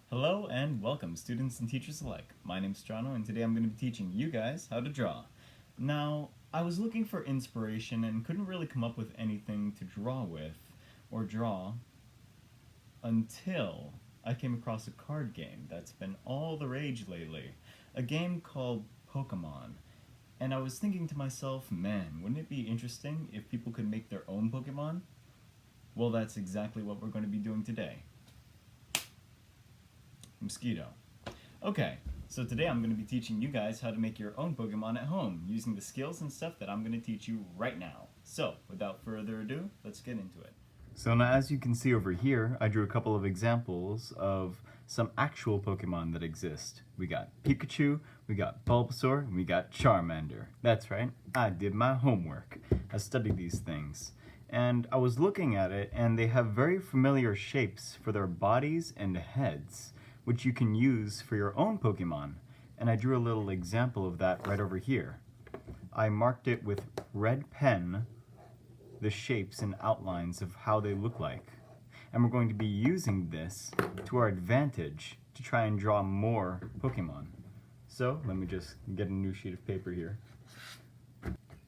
Hello and welcome, students and teachers alike. My name's Strano, and today I'm going to be teaching you guys how to draw. Now, I was looking for inspiration and couldn't really come up with anything to draw with, or draw, until I came across a card game that's been all the rage lately. A game called Pokemon. And I was thinking to myself, man, wouldn't it be interesting if people could make their own Pokemon? Well, that's exactly what we're going to be doing today. Mosquito. Okay, so today I'm going to be teaching you guys how to make your own Pokemon at home using the skills and stuff that I'm going to teach you right now. So, without further ado, let's get into it. So now, as you can see over here, I drew a couple of examples of some actual Pokemon that exist. We got Pikachu, we got Bulbasaur, and we got Charmander. That's right, I did my homework. I studied these things. And I was looking at it, and they have very familiar shapes for their bodies and heads, which you can use for your own Pokemon. And I drew a little example of that right over here. I marked it with red pen, the shapes and outlines of how they look like. And we're going to be using this to our advantage to try and draw more Pokemon. So let me just get a new sheet of paper here.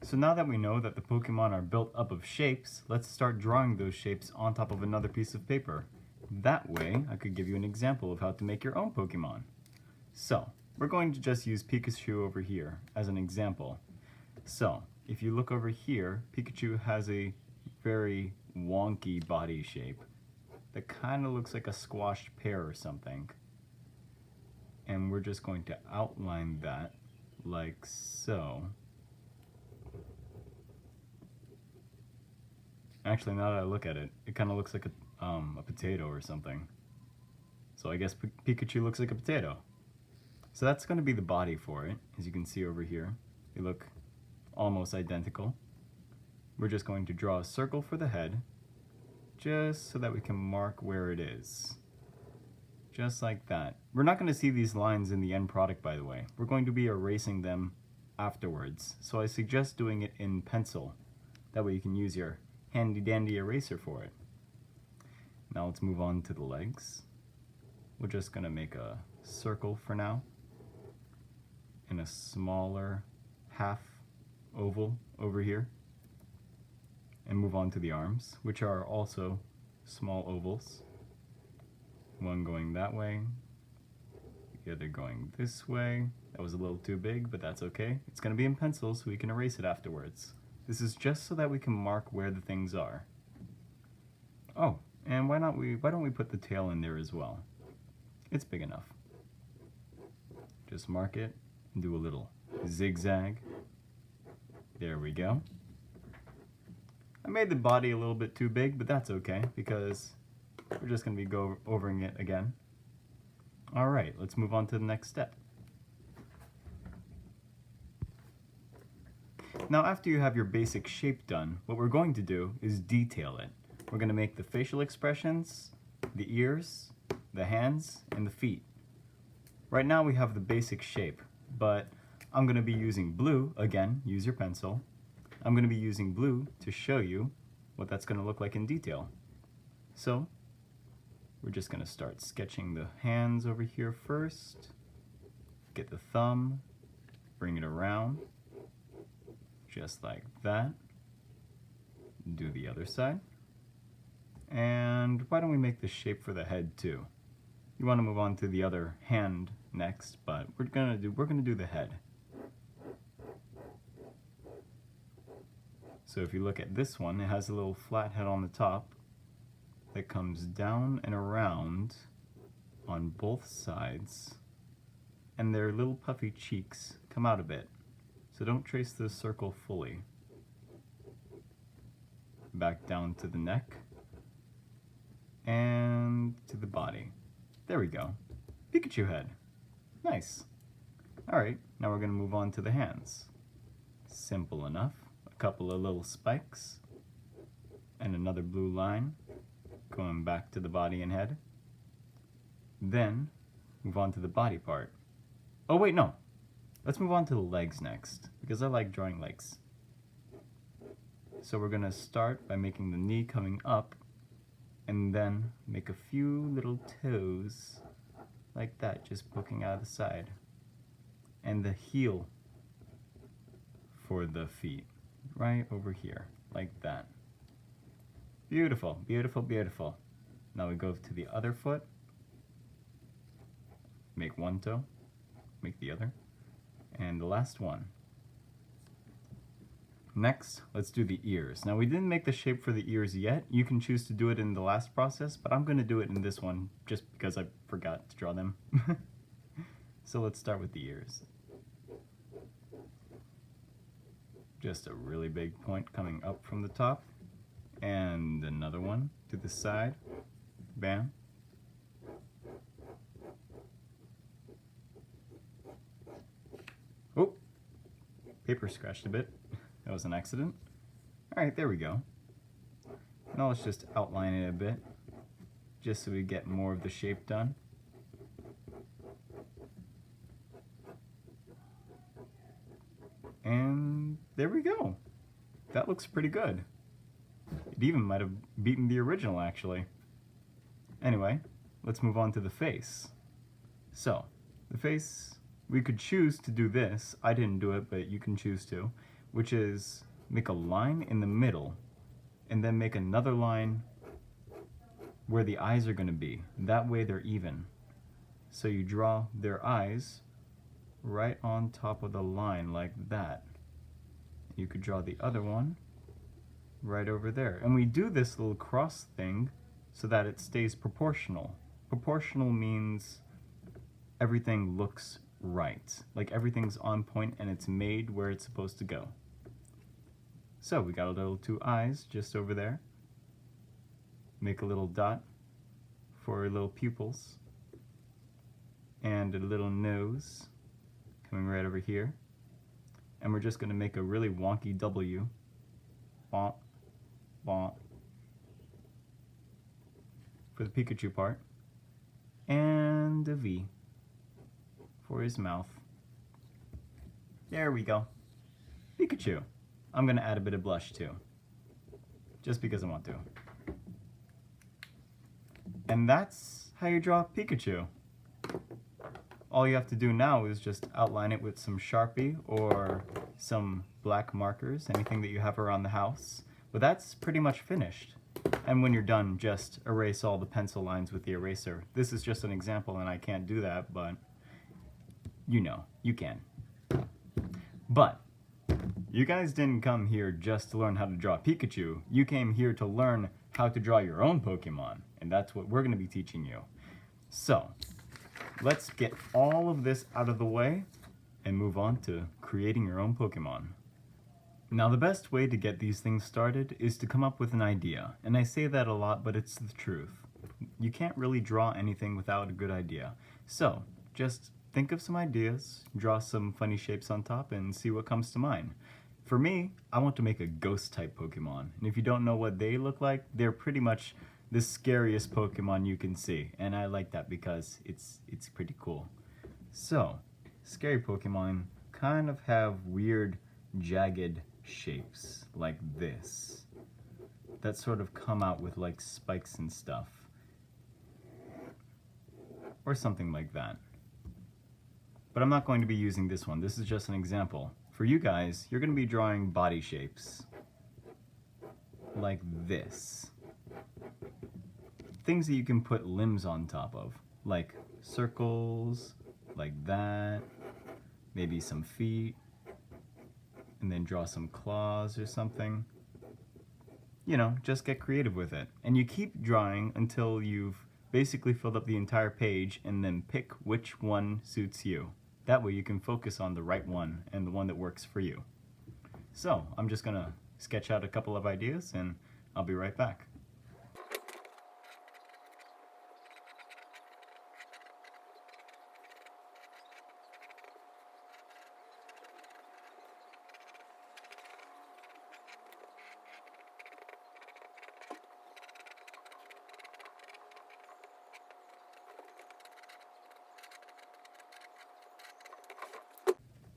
So now that we know that the Pokemon are built up of shapes, let's start drawing those shapes on top of another piece of paper. That way, I could give you an example of how to make your own Pokemon. So, we're going to just use Pikachu over here as an example. So, if you look over here, Pikachu has a very wonky body shape that kind of looks like a squashed pear or something. And we're just going to outline that like so. Actually, now that I look at it, it kind of looks like a potato or something. So I guess Pikachu looks like a potato. So that's going to be the body for it, as you can see over here. They look almost identical. We're just going to draw a circle for the head, just so that we can mark where it is. Just like that. We're not going to see these lines in the end product, by the way. We're going to be erasing them afterwards. So I suggest doing it in pencil. That way you can use your handy dandy eraser for it. Now let's move on to the legs. We're just going to make a circle for now and a smaller half oval over here, and move on to the arms, which are also small ovals. One going that way, the other going this way. That was a little too big, but that's okay. It's going to be in pencil so we can erase it afterwards. This is just so that we can mark where the things are. Oh, and why don't we put the tail in there as well? It's big enough. Just mark it and do a little zigzag. There we go. I made the body a little bit too big, but that's okay because we're just going to be overing it again. Alright, let's move on to the next step. Now after you have your basic shape done, what we're going to do is detail it. We're going to make the facial expressions, the ears, the hands, and the feet. Right now we have the basic shape, but I'm going to be using blue, again, use your pencil. I'm going to be using blue to show you what that's going to look like in detail. So, we're just going to start sketching the hands over here first. Get the thumb, bring it around, just like that. Do the other side. And why don't we make the shape for the head too? You want to move on to the other hand next, but we're gonna do the head. So if you look at this one, it has a little flat head on the top that comes down and around on both sides, and their little puffy cheeks come out a bit. So don't trace the circle fully. Back down to the neck and to the body. There we go. Pikachu head. Nice. Alright, now we're going to move on to the hands. Simple enough. A couple of little spikes and another blue line going back to the body and head. Then move on to the body part. Oh wait, no. Let's move on to the legs next, because I like drawing legs. So we're going to start by making the knee coming up and then make a few little toes like that, just poking out of the side, and the heel for the feet right over here, like that. Beautiful, beautiful, beautiful. Now we go to the other foot, make one toe, make the other, and the last one. Next, let's do the ears. Now we didn't make the shape for the ears yet. You can choose to do it in the last process, but I'm going to do it in this one just because I forgot to draw them. So let's start with the ears. Just a really big point coming up from the top, and another one to the side. Bam. Oh, paper scratched a bit. That was an accident. Alright, there we go. Now let's just outline it a bit, just so we get more of the shape done. And there we go. That looks pretty good. It even might have beaten the original, actually. Anyway, let's move on to the face. So, the face, we could choose to do this. I didn't do it, but you can choose to. Which is make a line in the middle and then make another line where the eyes are going to be. That way they're even. So you draw their eyes right on top of the line like that. You could draw the other one right over there. And we do this little cross thing so that it stays proportional. Proportional means everything looks right. Like everything's on point and it's made where it's supposed to go. So we got a little two eyes just over there. Make a little dot for little pupils. And a little nose coming right over here. And we're just going to make a really wonky W. Bonk, bonk. For the Pikachu part. And a V for his mouth. There we go. Pikachu. I'm going to add a bit of blush too, just because I want to. And that's how you draw Pikachu. All you have to do now is just outline it with some Sharpie or some black markers, anything that you have around the house. But that's pretty much finished. And when you're done, just erase all the pencil lines with the eraser. This is just an example and I can't do that, but you know, you can. But you guys didn't come here just to learn how to draw Pikachu. You came here to learn how to draw your own Pokemon, and that's what we're going to be teaching you. So, let's get all of this out of the way and move on to creating your own Pokemon. Now, the best way to get these things started is to come up with an idea, and I say that a lot, but it's the truth. You can't really draw anything without a good idea. So, just think of some ideas, draw some funny shapes on top, and see what comes to mind. For me, I want to make a ghost-type Pokemon, and if you don't know what they look like, they're pretty much the scariest Pokemon you can see, and I like that because it's pretty cool. So, scary Pokemon kind of have weird, jagged shapes, like this, that sort of come out with like spikes and stuff, or something like that. But I'm not going to be using this one. This is just an example. For you guys, you're going to be drawing body shapes like this. Things that you can put limbs on top of, like circles, like that, maybe some feet, and then draw some claws or something. You know, just get creative with it. And you keep drawing until you've basically filled up the entire page and then pick which one suits you. That way you can focus on the right one and the one that works for you. So, I'm just gonna sketch out a couple of ideas and I'll be right back.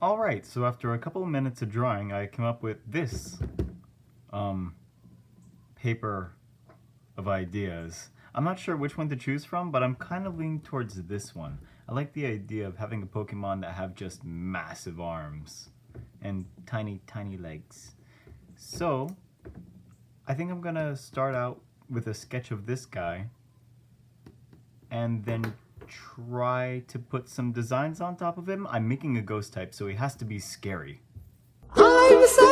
Alright, so after a couple of minutes of drawing, I came up with this paper of ideas. I'm not sure which one to choose from, but I'm kind of leaning towards this one. I like the idea of having a Pokemon that have just massive arms and tiny, tiny legs. So, I think I'm gonna start out with a sketch of this guy and then try to put some designs on top of him. I'm making a ghost type, so he has to be scary. I'm so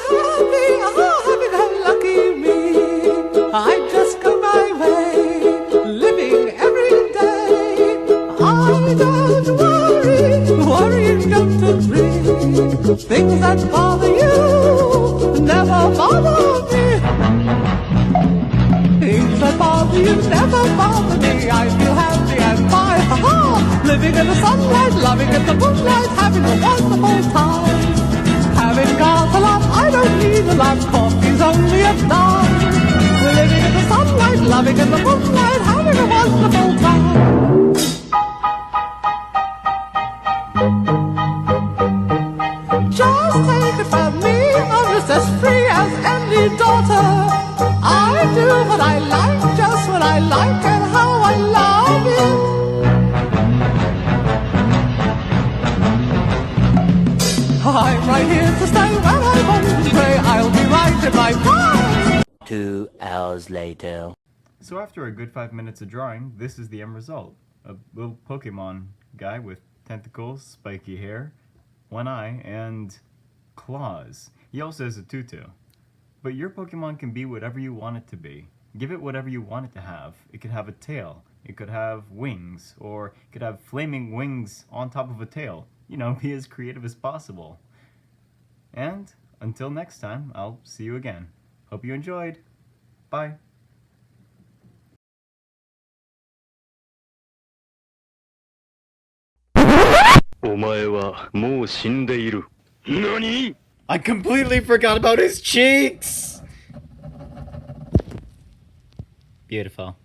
happy, oh, lucky me. I just go my way, living every day. I don't worry not to dream. Things that bother you never bother me. Things that bother you never bother me. I feel happy and fine, ha-ha. Living in the sunlight, loving in the moonlight, having a wonderful time. Having got a lot, I don't need a lot. Coffee's only a dime. We're living in the sunlight, loving in the moonlight, having a wonderful time. Just take it from me, I'm just as free as any daughter. I do what I like, just what I like, and how I love it. I'm right here to stay when I want to stay. I'll be right in my prime. 2 hours later. So after a good 5 minutes of drawing, this is the end result. A little Pokemon guy with tentacles, spiky hair, one eye, and claws. He also has a tutu. But your Pokemon can be whatever you want it to be. Give it whatever you want it to have. It could have a tail, it could have wings, or it could have flaming wings on top of a tail. You know, be as creative as possible. And until next time, I'll see you again. Hope you enjoyed. Bye. I completely forgot about his cheeks! Beautiful.